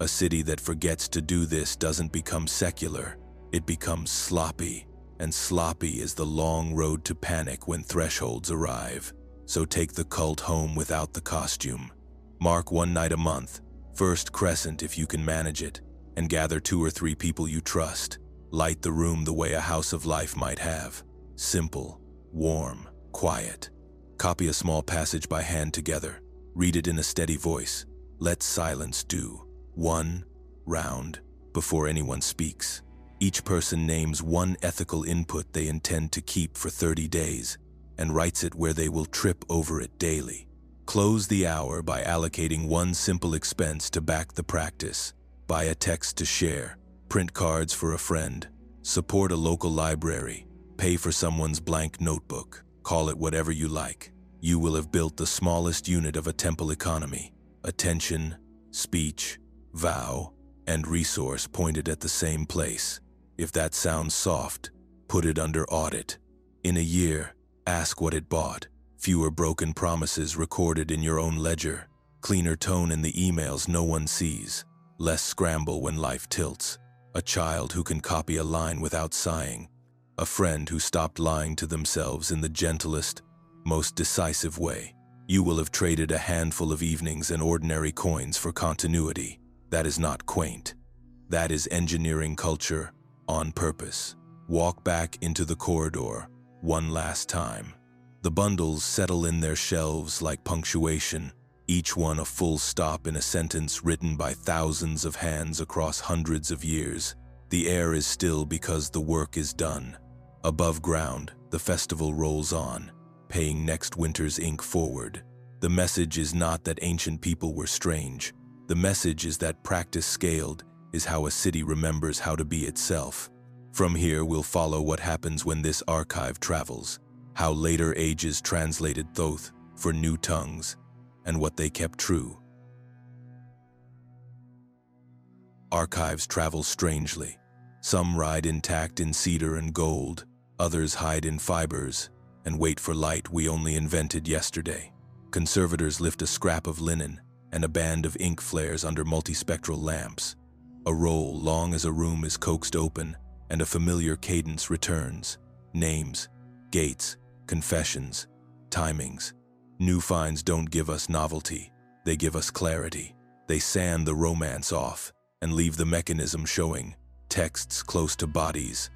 A city that forgets to do this doesn't become secular, it becomes sloppy. And sloppy is the long road to panic when thresholds arrive. So take the cult home without the costume. Mark one night a month, first crescent if you can manage it, and gather 2 or 3 people you trust. Light the room the way a house of life might have. Simple, warm, quiet. Copy a small passage by hand together. Read it in a steady voice. Let silence do 1 round before anyone speaks. Each person names 1 ethical input they intend to keep for 30 days and writes it where they will trip over it daily. Close the hour by allocating 1 simple expense to back the practice. Buy a text to share, print cards for a friend, support a local library, pay for someone's blank notebook, call it whatever you like. You will have built the smallest unit of a temple economy. Attention, speech, vow, and resource pointed at the same place. If that sounds soft, put it under audit. In a year, ask what it bought. Fewer broken promises recorded in your own ledger. Cleaner tone in the emails no one sees. Less scramble when life tilts. A child who can copy a line without sighing. A friend who stopped lying to themselves in the gentlest, most decisive way. You will have traded a handful of evenings and ordinary coins for continuity. That is not quaint. That is engineering culture on purpose. Walk back into the corridor one last time. The bundles settle in their shelves like punctuation. each one a full stop in a sentence written by thousands of hands across hundreds of years. The air is still because the work is done. Above ground, the festival rolls on, paying next winter's ink forward. The message is not that ancient people were strange. The message is that practice scaled is how a city remembers how to be itself. From here, we'll follow what happens when this archive travels, how later ages translated Thoth for new tongues, and what they kept true. Archives travel strangely. Some ride intact in cedar and gold, others hide in fibers and wait for light we only invented yesterday. Conservators lift a scrap of linen, and a band of ink flares under multispectral lamps. A roll long as a room is coaxed open, and a familiar cadence returns. Names, gates, confessions, timings. New finds don't give us novelty, they give us clarity. They sand the romance off and leave the mechanism showing. Texts close to bodies,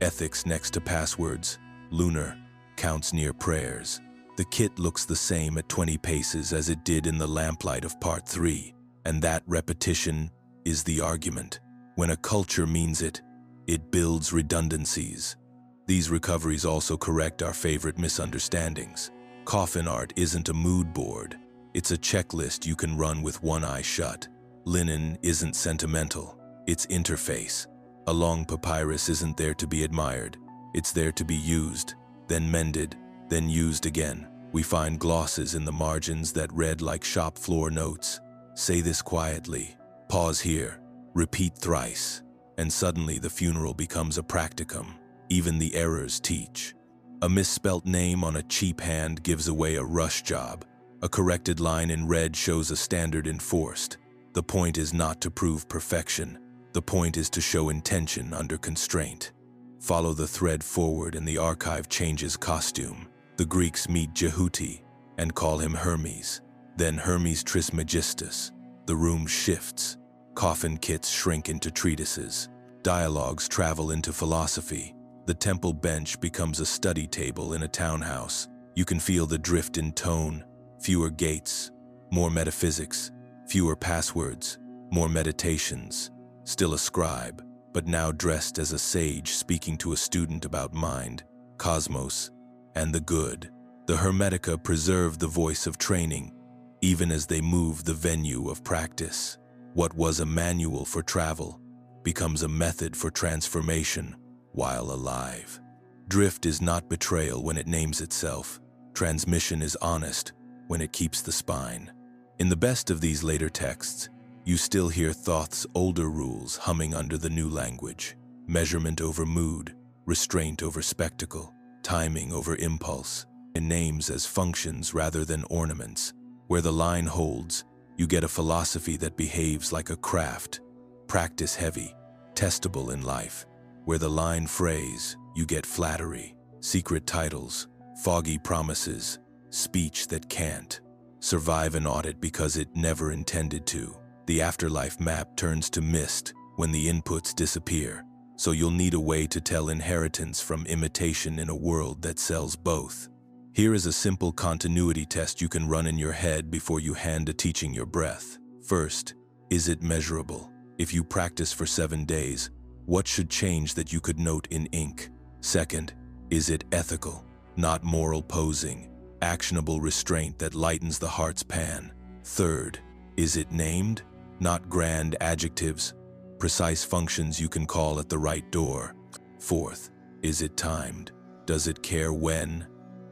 ethics next to passwords, lunar counts near prayers. The kit looks the same at 20 paces as it did in the lamplight of part 3, and that repetition is the argument. When a culture means it, it builds redundancies. These recoveries also correct our favorite misunderstandings. Coffin art isn't a mood board, it's a checklist you can run with one eye shut. Linen isn't sentimental, it's interface. A long papyrus isn't there to be admired, it's there to be used, then mended, then used again. We find glosses in the margins that read like shop floor notes. Say this quietly, pause here, repeat thrice, and suddenly the funeral becomes a practicum. Even the errors teach. A misspelt name on a cheap hand gives away a rush job. A corrected line in red shows a standard enforced. The point is not to prove perfection. The point is to show intention under constraint. Follow the thread forward and the archive changes costume. The Greeks meet Jehuti and call him Hermes. Then Hermes Trismegistus. The room shifts. Coffin kits shrink into treatises. Dialogues travel into philosophy. The temple bench becomes a study table in a townhouse. You can feel the drift in tone. Fewer gates, more metaphysics, fewer passwords, more meditations. Still a scribe, but now dressed as a sage speaking to a student about mind, cosmos, and the good. The Hermetica preserved the voice of training, even as they moved the venue of practice. What was a manual for travel becomes a method for transformation while alive. Drift is not betrayal when it names itself. Transmission is honest when it keeps the spine. In the best of these later texts, you still hear Thoth's older rules humming under the new language. Measurement over mood, restraint over spectacle, timing over impulse, and names as functions rather than ornaments. Where the line holds, you get a philosophy that behaves like a craft, practice heavy, testable in life. Where the line frays, you get flattery, secret titles, foggy promises, speech that can't survive an audit because it never intended to. The afterlife map turns to mist when the inputs disappear, so you'll need a way to tell inheritance from imitation in a world that sells both. Here is a simple continuity test you can run in your head before you hand a teaching your breath. First, is it measurable? If you practice for 7 days, what should change that you could note in ink? Second, is it ethical? Not moral posing, actionable restraint that lightens the heart's pan. Third, is it named? Not grand adjectives, precise functions you can call at the right door. Fourth, is it timed? Does it care when,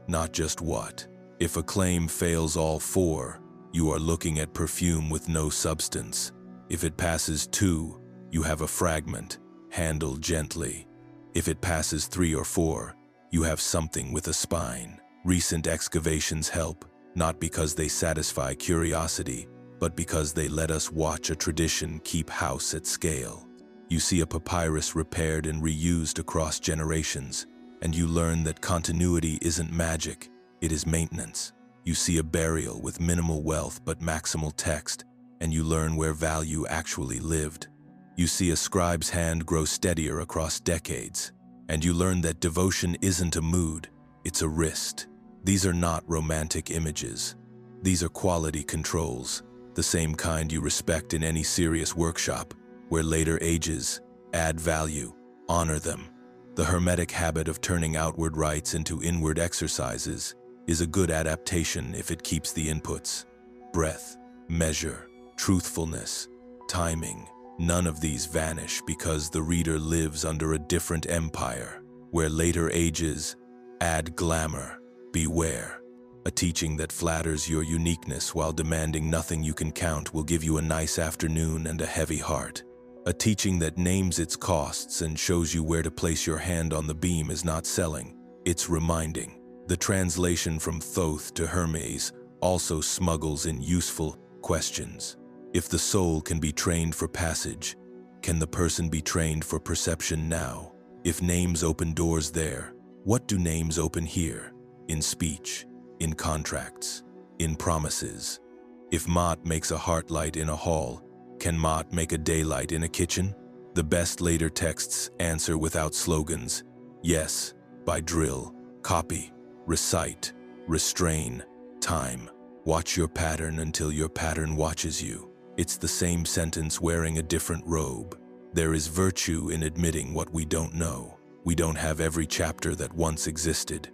not just what? If a claim fails all 4, you are looking at perfume with no substance. If it passes 2, you have a fragment, handled gently. If it passes 3 or 4, you have something with a spine. Recent excavations help, not because they satisfy curiosity, but because they let us watch a tradition keep house at scale. You see a papyrus repaired and reused across generations, and you learn that continuity isn't magic, it is maintenance. You see a burial with minimal wealth but maximal text, and you learn where value actually lived. You see a scribe's hand grow steadier across decades, and you learn that devotion isn't a mood, it's a wrist. These are not romantic images. These are quality controls, the same kind you respect in any serious workshop, where later ages add value, honor them. The Hermetic habit of turning outward rites into inward exercises is a good adaptation if it keeps the inputs. Breath, measure, truthfulness, timing, none of these vanish because the reader lives under a different empire, where later ages add glamour. Beware. A teaching that flatters your uniqueness while demanding nothing you can count will give you a nice afternoon and a heavy heart. A teaching that names its costs and shows you where to place your hand on the beam is not selling, it's reminding. The translation from Thoth to Hermes also smuggles in useful questions. If the soul can be trained for passage, can the person be trained for perception now? If names open doors there, what do names open here? In speech, in contracts, in promises. If Maat makes a heart light in a hall, can Maat make a daylight in a kitchen? The best later texts answer without slogans. Yes, by drill, copy, recite, restrain, time. Watch your pattern until your pattern watches you. It's the same sentence wearing a different robe. There is virtue in admitting what we don't know. We don't have every chapter that once existed.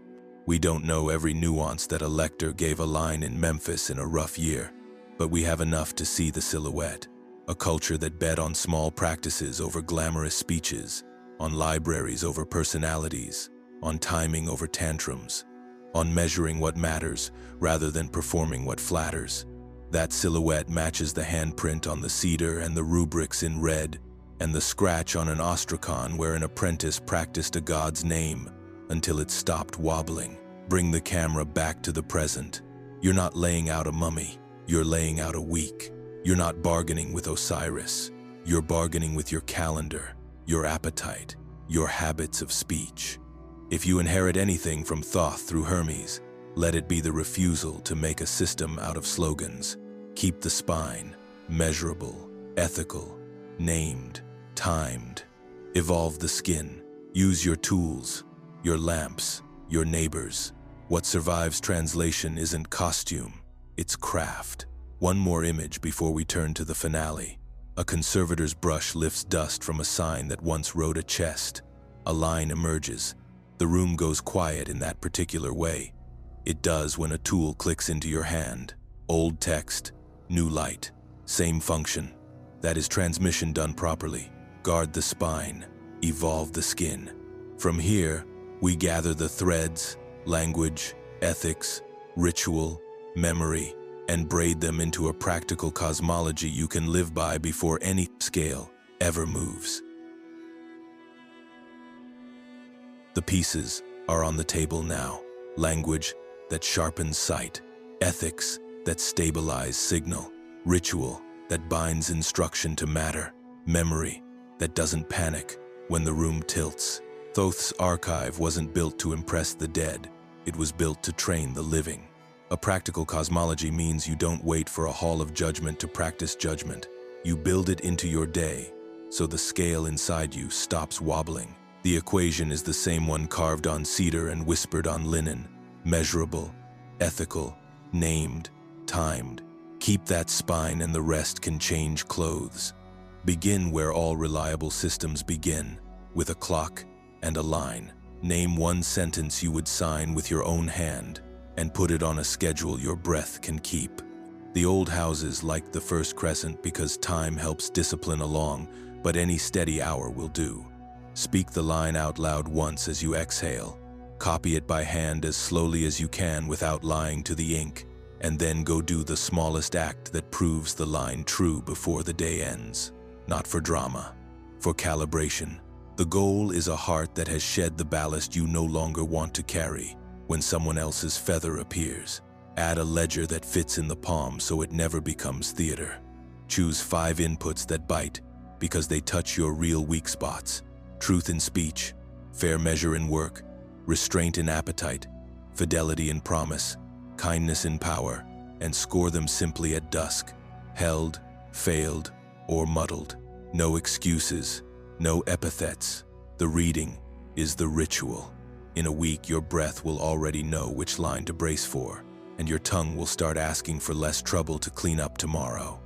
We don't know every nuance that a lector gave a line in Memphis in a rough year, but we have enough to see the silhouette. A culture that bet on small practices over glamorous speeches, on libraries over personalities, on timing over tantrums, on measuring what matters rather than performing what flatters. That silhouette matches the handprint on the cedar and the rubrics in red, and the scratch on an ostrakhan where an apprentice practiced a god's name until it stopped wobbling. Bring the camera back to the present. You're not laying out a mummy, you're laying out a week. You're not bargaining with Osiris. You're bargaining with your calendar, your appetite, your habits of speech. If you inherit anything from Thoth through Hermes, let it be the refusal to make a system out of slogans. Keep the spine, measurable, ethical, named, timed. Evolve the skin. Use your tools, your lamps, your neighbors. What survives translation isn't costume, it's craft. One more image before we turn to the finale. A conservator's brush lifts dust from a sign that once wrote a chest. A line emerges. The room goes quiet in that particular way. It does when a tool clicks into your hand. Old text, new light, same function. That is transmission done properly. Guard the spine, evolve the skin. From here, we gather the threads, language, ethics, ritual, memory, and braid them into a practical cosmology you can live by before any scale ever moves. The pieces are on the table now. Language that sharpens sight, ethics that stabilize signal, ritual that binds instruction to matter, memory that doesn't panic when the room tilts. Thoth's archive wasn't built to impress the dead, it was built to train the living. A practical cosmology means you don't wait for a hall of judgment to practice judgment. You build it into your day, so the scale inside you stops wobbling. The equation is the same one carved on cedar and whispered on linen. Measurable, ethical, named, timed. Keep that spine and the rest can change clothes. Begin where all reliable systems begin, with a clock and a line. Name one sentence you would sign with your own hand, and put it on a schedule your breath can keep. The old houses liked the first crescent because time helps discipline along, but any steady hour will do. Speak the line out loud once as you exhale. Copy it by hand as slowly as you can without lying to the ink, and then go do the smallest act that proves the line true before the day ends. Not for drama, for calibration. The goal is a heart that has shed the ballast you no longer want to carry. When someone else's feather appears, add a ledger that fits in the palm so it never becomes theater. Choose 5 inputs that bite because they touch your real weak spots. Truth in speech, fair measure in work, restraint in appetite, fidelity in promise, kindness in power, and score them simply at dusk. Held, failed, or muddled. No excuses, no epithets. The reading is the ritual. In a week, your breath will already know which line to brace for, and your tongue will start asking for less trouble to clean up tomorrow.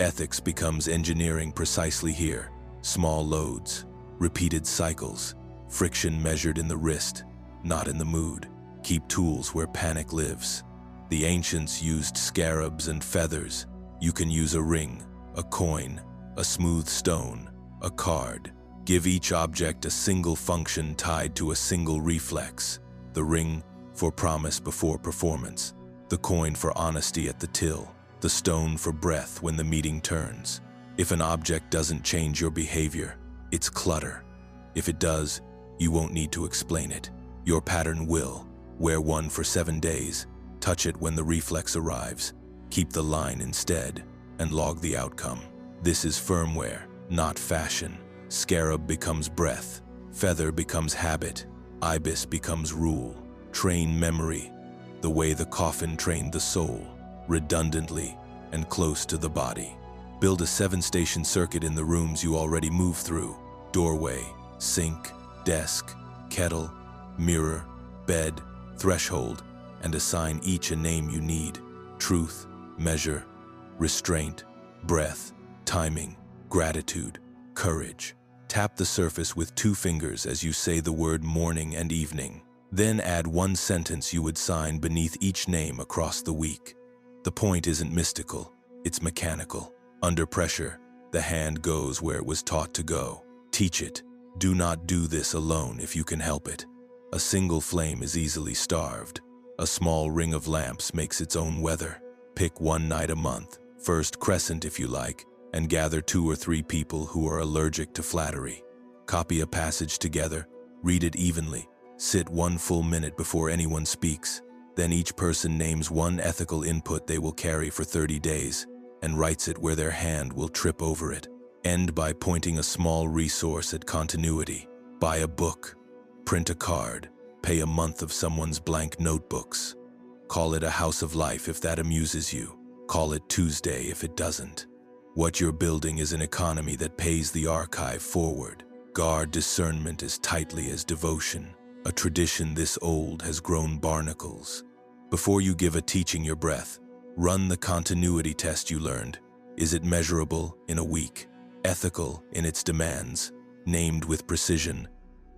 Ethics becomes engineering precisely here. Small loads, repeated cycles, friction measured in the wrist, not in the mood. Keep tools where panic lives. The ancients used scarabs and feathers. You can use a ring, a coin, a smooth stone, a card. Give each object a single function tied to a single reflex. The ring for promise before performance, the coin for honesty at the till, the stone for breath when the meeting turns. If an object doesn't change your behavior, it's clutter. If it does, you won't need to explain it. Your pattern will. Wear one for 7 days, touch it when the reflex arrives, keep the line instead, and log the outcome. This is firmware, not fashion. Scarab becomes breath, feather becomes habit, ibis becomes rule. Train memory, the way the coffin trained the soul, redundantly and close to the body. Build a 7-station circuit in the rooms you already move through: doorway, sink, desk, kettle, mirror, bed, threshold, and assign each a name you need: truth, measure, restraint, breath, timing, gratitude, courage. Tap the surface with 2 fingers as you say the word morning and evening. Then add 1 sentence you would sign beneath each name across the week. The point isn't mystical, it's mechanical. Under pressure, the hand goes where it was taught to go. Teach it. Do not do this alone if you can help it. A single flame is easily starved. A small ring of lamps makes its own weather. Pick 1 night a month, first crescent if you like, and gather 2 or 3 people who are allergic to flattery. Copy a passage together, read it evenly, sit 1 full minute before anyone speaks. Then each person names 1 ethical input they will carry for 30 days and writes it where their hand will trip over it. End by pointing a small resource at continuity. Buy a book, print a card, pay a month of someone's blank notebooks. Call it a house of life if that amuses you. Call it Tuesday if it doesn't. What you're building is an economy that pays the archive forward. Guard discernment as tightly as devotion. A tradition this old has grown barnacles. Before you give a teaching your breath, run the continuity test you learned. Is it measurable in a week? Ethical in its demands? Named with precision?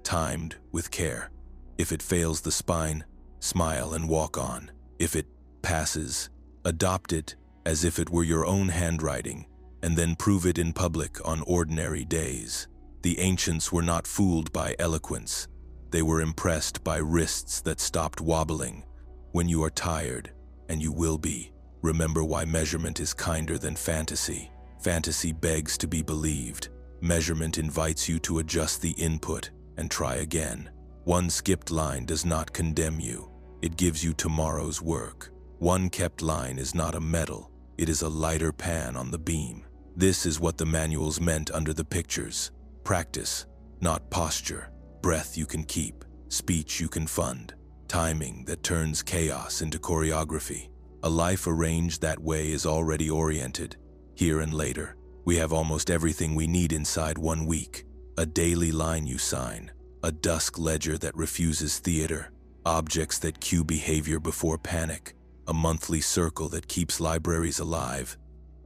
Timed with care? If it fails the spine, smile and walk on. If it passes, adopt it as if it were your own handwriting, and then prove it in public on ordinary days. The ancients were not fooled by eloquence. They were impressed by wrists that stopped wobbling. When you are tired, and you will be, remember why measurement is kinder than fantasy. Fantasy begs to be believed. Measurement invites you to adjust the input and try again. 1 skipped line does not condemn you. It gives you tomorrow's work. 1 kept line is not a medal. It is a lighter pan on the beam. This is what the manuals meant under the pictures. Practice, not posture. Breath you can keep. Speech you can fund. Timing that turns chaos into choreography. A life arranged that way is already oriented. Here and later, we have almost everything we need inside 1 week. A daily line you sign. A dusk ledger that refuses theater. Objects that cue behavior before panic. A monthly circle that keeps libraries alive.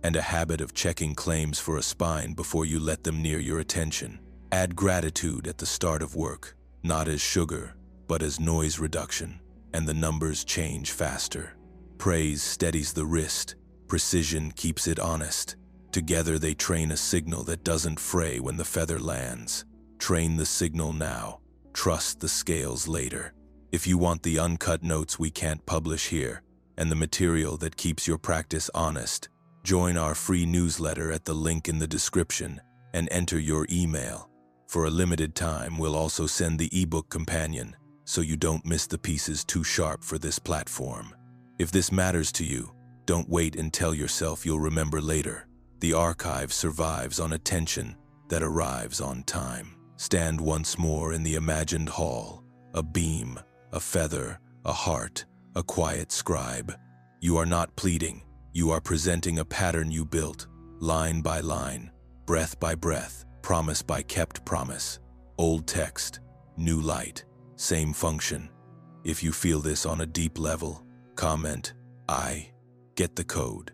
And a habit of checking claims for a spine before you let them near your attention. Add gratitude at the start of work, not as sugar, but as noise reduction, and the numbers change faster. Praise steadies the wrist, precision keeps it honest. Together they train a signal that doesn't fray when the feather lands. Train the signal now, trust the scales later. If you want the uncut notes we can't publish here, and the material that keeps your practice honest, join our free newsletter at the link in the description and enter your email. For a limited time, we'll also send the ebook companion, so you don't miss the pieces too sharp for this platform. If this matters to you, don't wait and tell yourself you'll remember later. The archive survives on attention that arrives on time. Stand once more in the imagined hall, a beam, a feather, a heart, a quiet scribe. You are not pleading, you are presenting a pattern you built, line by line, breath by breath, promise by kept promise. Old text, new light, same function. If you feel this on a deep level, comment, I get the code.